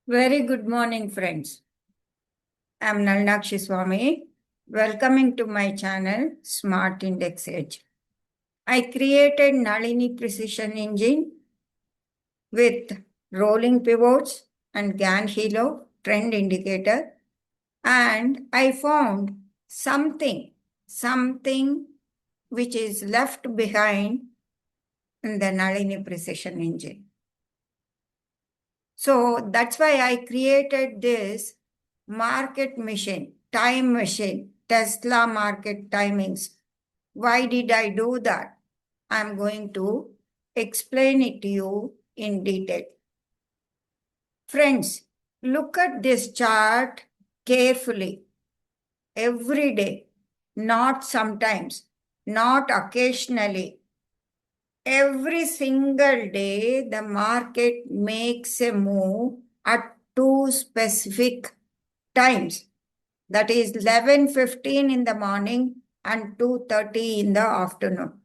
Very good morning, friends. I'm Nalnakshi Swami, welcoming to my channel, Smart Index Edge. I created Nalini Precision Engine with rolling pivots and Gann Hilo trend indicator, and I found something which is left behind in the Nalini Precision Engine. So that's why I created this market machine, time machine, Tesla market timings. Why did I do that? I'm going to explain it to you in detail. Friends, look at this chart carefully. Every day, not sometimes, not occasionally. Every single day, the market makes a move at two specific times. That is 11:15 in the morning and 2:30 in the afternoon.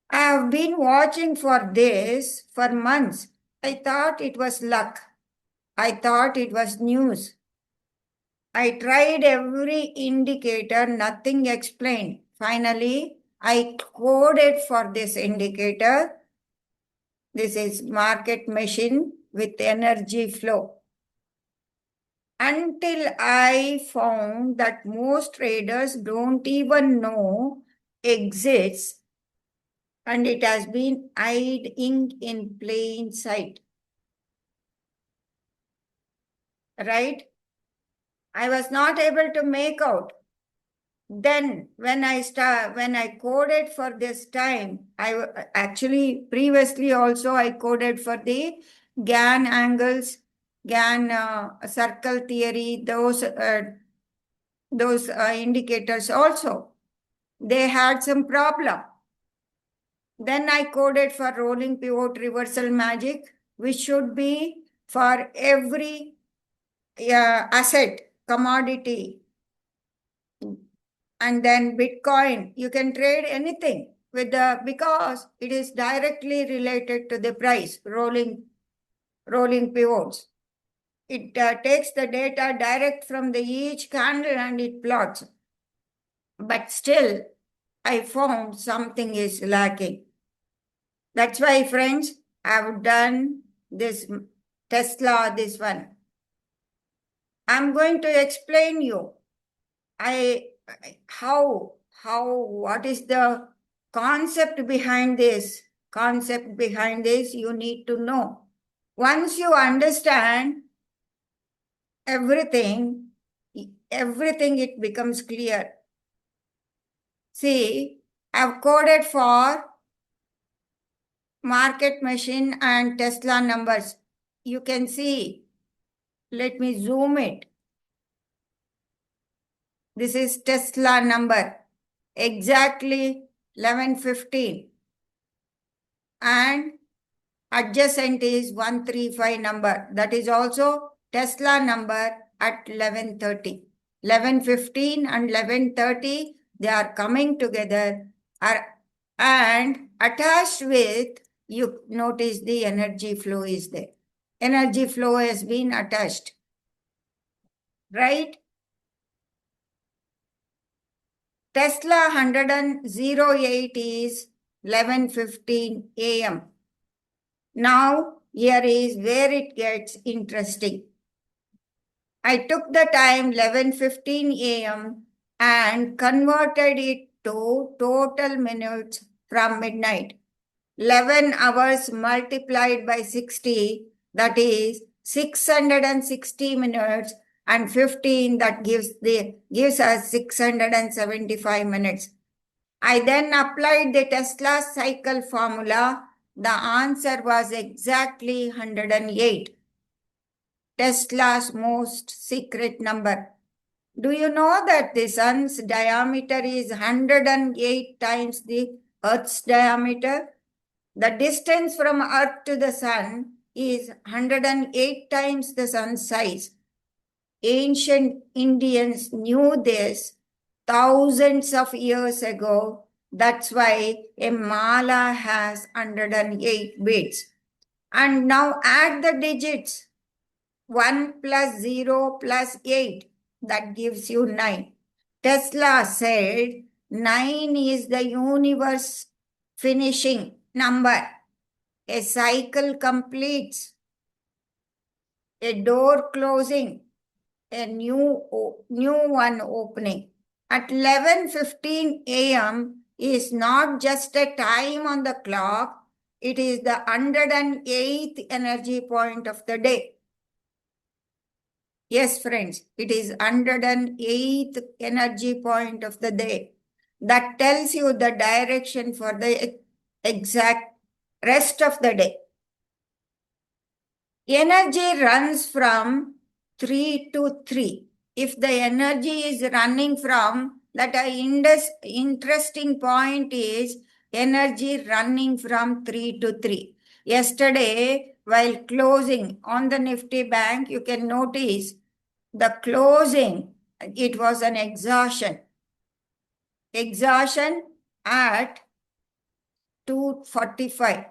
I have been watching for this for months. I thought it was luck. I thought it was news. I tried every indicator, nothing explained. Finally, I coded for this indicator. This is market machine with energy flow. Until I found that most traders don't even know exists, and it has been hiding in plain sight. Right? I was not able to make out. Then when I coded for this time, actually previously also I coded for the Gann angles, Gann circle theory, those indicators also. They had some problem. Then I coded for rolling pivot reversal magic, which should be for every asset, commodity, and then Bitcoin. You can trade anything with because it is directly related to the price, rolling pivots. It takes the data direct from the each candle and it plots. But still, I found something is lacking. That's why, friends, I've done this Tesla, this one. I'm going to explain you what is the concept behind this. Concept behind this, you need to know. Once you understand everything, it becomes clear. See, I've coded for market machine and Tesla numbers. You can see. Let me zoom it. This is Tesla number. Exactly 11:15. And adjacent is 135 number. That is also Tesla number at 11:30. 11:15 and 11:30, they are coming together and attached with, you notice the energy flow is there. Energy flow has been attached. Right? Tesla 108 is 11:15 a.m. Now, here is where it gets interesting. I took the time 11:15 a.m. and converted it to total minutes from midnight. 11 hours multiplied by 60, that is 660 minutes, and 15, that gives us 675 minutes. I then applied the Tesla cycle formula. The answer was exactly 108. Tesla's most secret number. Do you know that the sun's diameter is 108 times the Earth's diameter? The distance from Earth to the sun is 108 times the sun's size. Ancient Indians knew this thousands of years ago. That's why a mala has 108 beads. And now add the digits. 1 plus 0 plus 8, that gives you 9. Tesla said 9 is the universe finishing number. A cycle completes, a door closing, a new one opening. At 11:15 a.m. is not just a time on the clock, it is the 108th energy point of the day. Yes, friends, it is 108th energy point of the day. That tells you the direction for the exact rest of the day. Energy runs from 3 to 3. If the energy is running from, that interesting point is energy running from 3 to 3. Yesterday, while closing on the Nifty Bank, you can notice the closing, it was an exhaustion. Exhaustion at 245.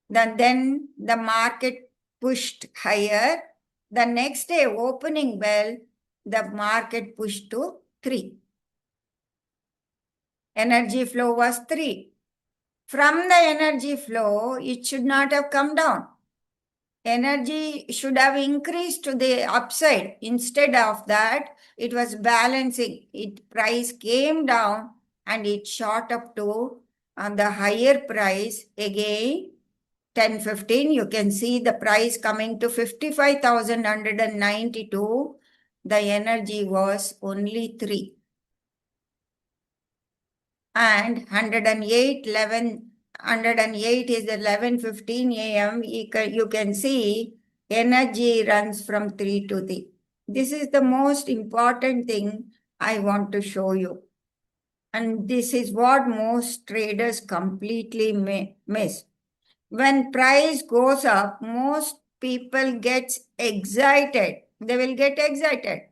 Then the market pushed higher. The next day opening bell, the market pushed to 3. Energy flow was 3. From the energy flow, it should not have come down. Energy should have increased to the upside. Instead of that, it was balancing. Price came down and it shot up to on the higher price again. 10:15, you can see the price coming to 55,192. The energy was only 3. And 108 is 11:15 a.m. You can see energy runs from 3 to 3. This is the most important thing I want to show you. And this is what most traders completely miss. When price goes up, most people get excited. They will get excited.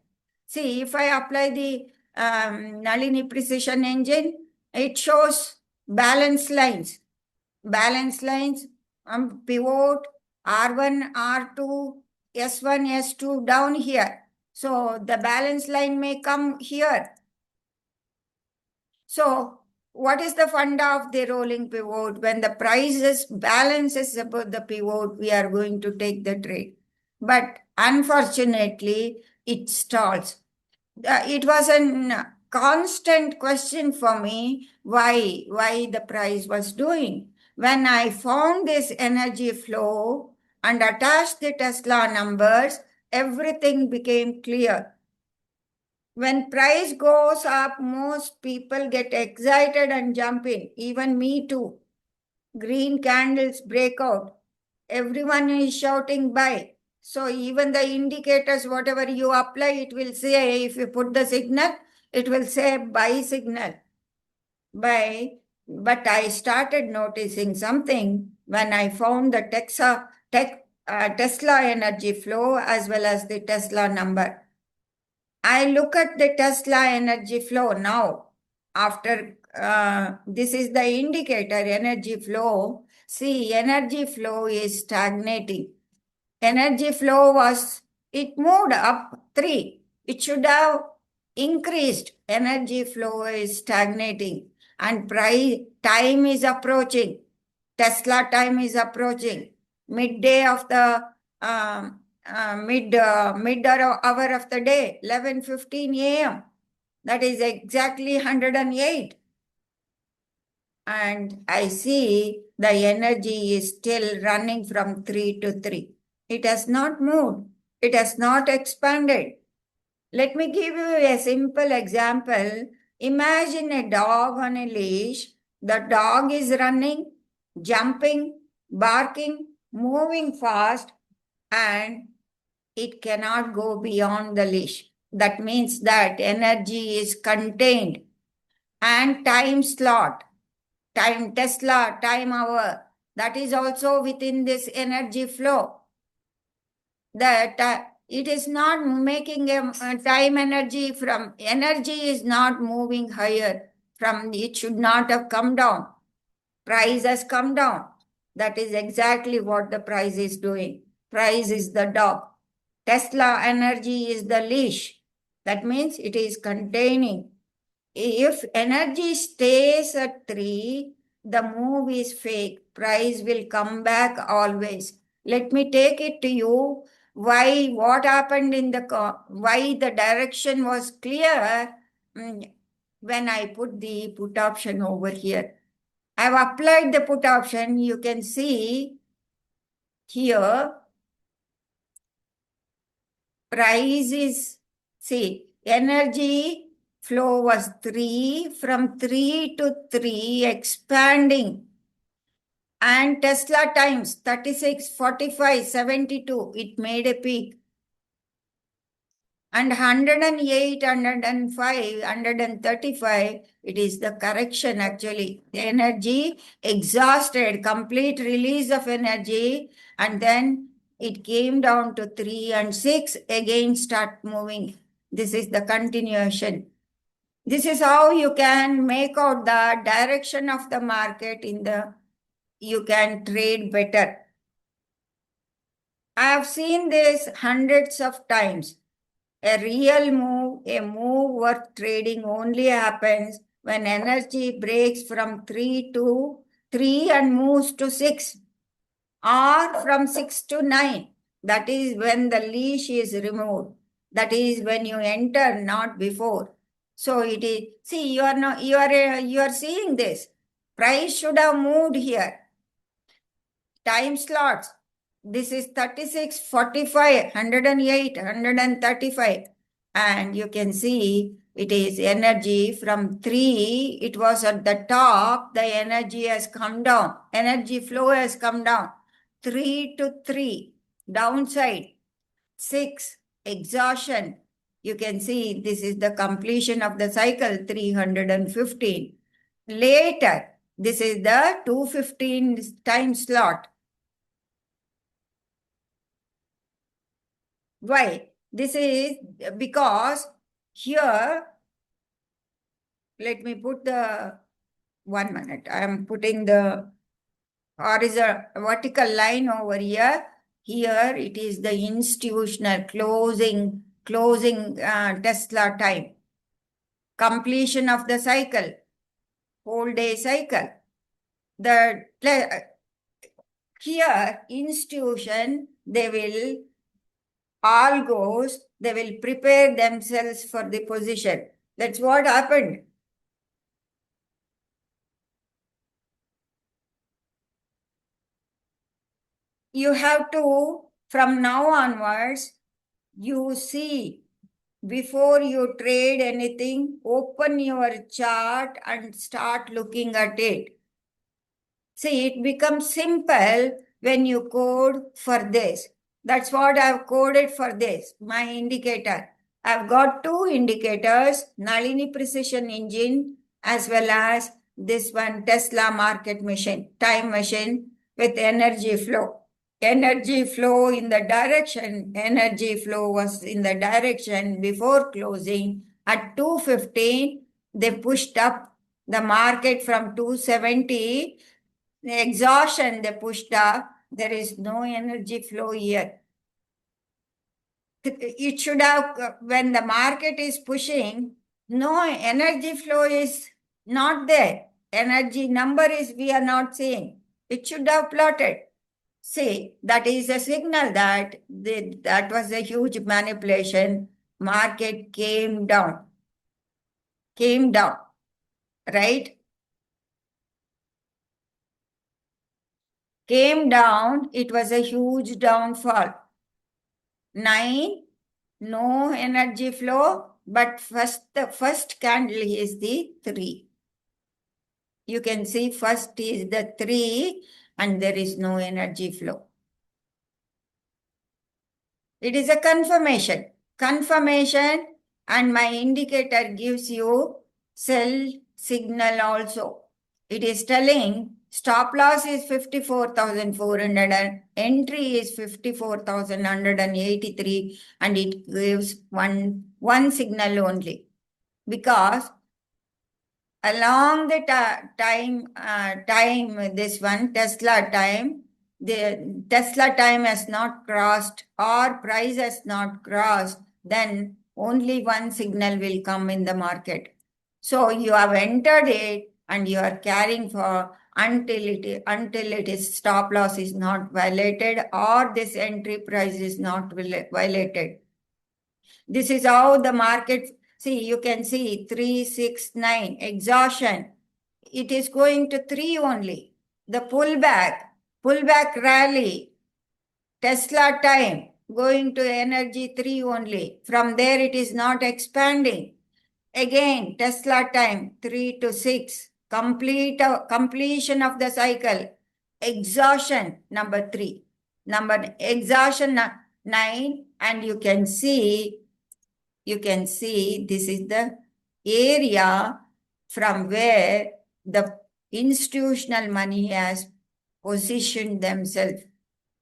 See, if I apply the Nalini Precision Engine, it shows balance lines. Balance lines, pivot, R1, R2, S1, S2 down here. So the balance line may come here. So what is the funda of the rolling pivot? When the prices balances about the pivot, we are going to take the trade. But unfortunately, it stalls. It was a constant question for me why the price was doing. When I found this energy flow and attached the Tesla numbers, everything became clear. When price goes up, most people get excited and jump in. Even me too. Green candles break out. Everyone is shouting buy. So even the indicators, whatever you apply, it will say, if you put the signal, it will say buy signal. Buy. But I started noticing something when I found the Tesla energy flow as well as the Tesla number. I look at the Tesla energy flow now. After this is the indicator energy flow. See, energy flow is stagnating. Energy flow it moved up 3. It should have increased. Energy flow is stagnating and price time is approaching. Tesla time is approaching. Midday of the mid hour of the day, 11:15 a.m. That is exactly 108. And I see the energy is still running from 3 to 3. It has not moved. It has not expanded. Let me give you a simple example. Imagine a dog on a leash. The dog is running, jumping, barking, moving fast, and it cannot go beyond the leash. That means that energy is contained and time slot, time Tesla, time hour, that is also within this energy flow. That it is not making a time energy from energy is not moving higher from it should not have come down. Price has come down. That is exactly what the price is doing. Price is the dog. Tesla energy is the leash. That means it is containing. If energy stays at 3, the move is fake. Price will come back always. Let me take it to you. What happened why the direction was clear when I put the put option over here. I've applied the put option. You can see here, price is, see, energy flow was 3, from 3 to 3 expanding, and Tesla times 36, 45, 72, it made a peak, and 108, 105, 135, it is the correction actually. The energy exhausted, complete release of energy, and then it came down to 3 and 6, again start moving. This is the continuation. This is how you can make out the direction of the market you can trade better. I have seen this hundreds of times. A real move, a move worth trading only happens when energy breaks from 3 to 3 and moves to 6, or from 6 to 9. That is when the leash is removed. That is when you enter, not before. So it is, see, you are seeing this. Price should have moved here. Time slots. This is 36, 45, 108, 135. And you can see it is energy from 3. It was at the top. The energy has come down. Energy flow has come down. 3 to 3. Downside. 6. Exhaustion. You can see this is the completion of the cycle, 315. Later, this is the 215 time slot. Why? This is because here, let me put the 1 minute. I am putting the horizontal vertical line over here. Here it is the institutional closing Tesla time. Completion of the cycle, whole day cycle. Here institution, they will they will prepare themselves for the position. That's what happened. You have to, from now onwards, you see, before you trade anything, open your chart and start looking at it. See, it becomes simple when you code for this. That's what I've coded for this, my indicator. I've got 2 indicators, Nalini Precision Engine, as well as this one, Tesla market machine, time machine with energy flow. Energy flow energy flow was in the direction before closing. At 215, they pushed up the market from 270. The exhaustion, they pushed up. There is no energy flow here. It should have, when the market is pushing, no energy flow is not there. Energy number is we are not seeing. It should have plotted. See, that is a signal that that was a huge manipulation. Market came down, right? Came down, it was a huge downfall. 9, no energy flow, but the first candle is the 3. You can see first is the 3 and there is no energy flow. It is a confirmation. Confirmation, and my indicator gives you sell signal also. It is telling stop loss is 54,400 and entry is 54,183, and it gives one signal only, because along the time this one Tesla time, the Tesla time has not crossed or price has not crossed, then only one signal will come in the market. So you have entered it and you are carrying for until it is stop loss is not violated or this entry price is not violated. This is how the market, see, you can see 369 exhaustion. It is going to 3 only. The pullback rally, Tesla time, going to energy 3 only. From there, it is not expanding. Again, Tesla time 3 to 6. Completion of the cycle. Exhaustion number 3. Exhaustion 9. And you can see this is the area from where the institutional money has positioned themselves.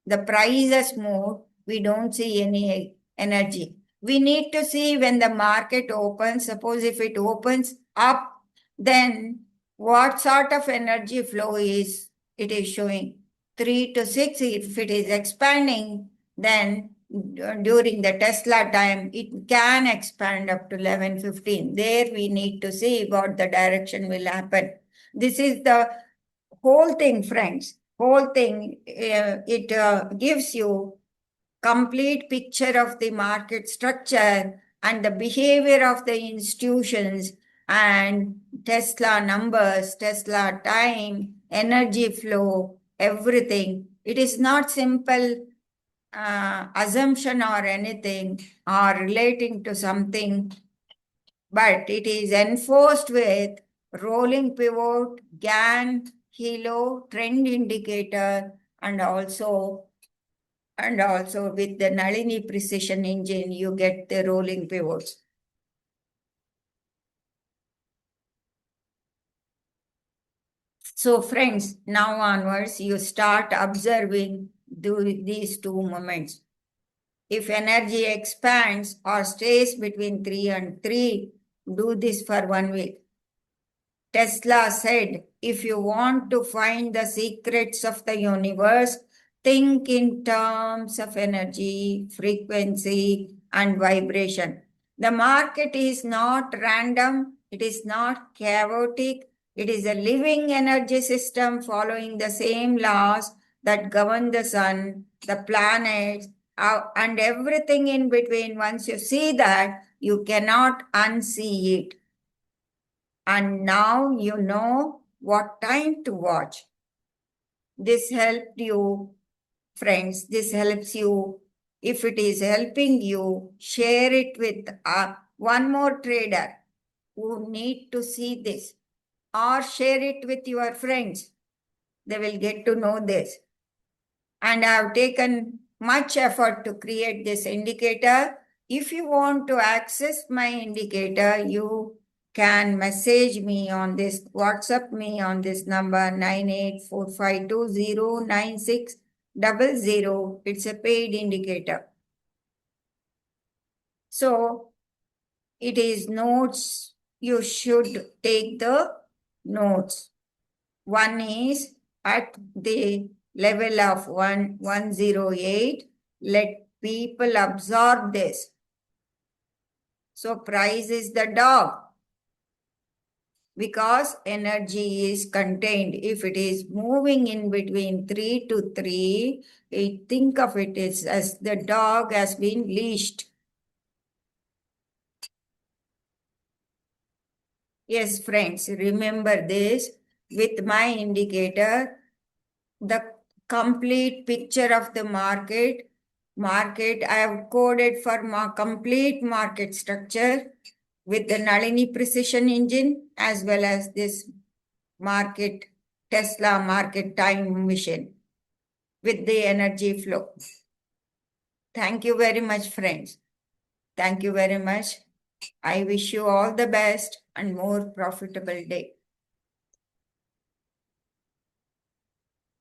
The price has moved, we don't see any energy. We need to see when the market opens. Suppose if it opens up, then what sort of energy flow is it is showing? 3 to 6. If it is expanding, then during the Tesla time, it can expand up to 11:15. There we need to see what the direction will happen. This is the whole thing, friends. Whole thing, it gives you complete picture of the market structure and the behavior of the institutions and Tesla numbers, Tesla time, energy flow, everything. It is not simple assumption or anything or relating to something, but it is enforced with rolling pivot, Gann, Hilo, trend indicator, and also with the Nalini precision engine, you get the rolling pivots. So friends, now onwards, you start observing these two moments. If energy expands or stays between 3 and 3, do this for 1 week. Tesla said, if you want to find the secrets of the universe, think in terms of energy, frequency, and vibration. The market is not random, it is not chaotic, it is a living energy system following the same laws that govern the sun, the planets, and everything in between. Once you see that, you cannot unsee it. And now you know what time to watch. This helped you, friends. This helps you. If it is helping you, share it with one more trader who need to see this, or share it with your friends. They will get to know this. And I have taken much effort to create this indicator. If you want to access my indicator, you can message me on this, WhatsApp me on this number 9845209600. It's a paid indicator. So it is notes. You should take the notes. One is at the level of 108. Let people absorb this. So price is the dog because energy is contained. If it is moving in between 3 to 3, think of it as the dog has been leashed. Yes, friends, remember this. With my indicator, the complete picture of the market, I have coded for complete market structure with the Nalini precision engine as well as this market, Tesla market time machine with the energy flow. Thank you very much, friends. Thank you very much. I wish you all the best and more profitable day.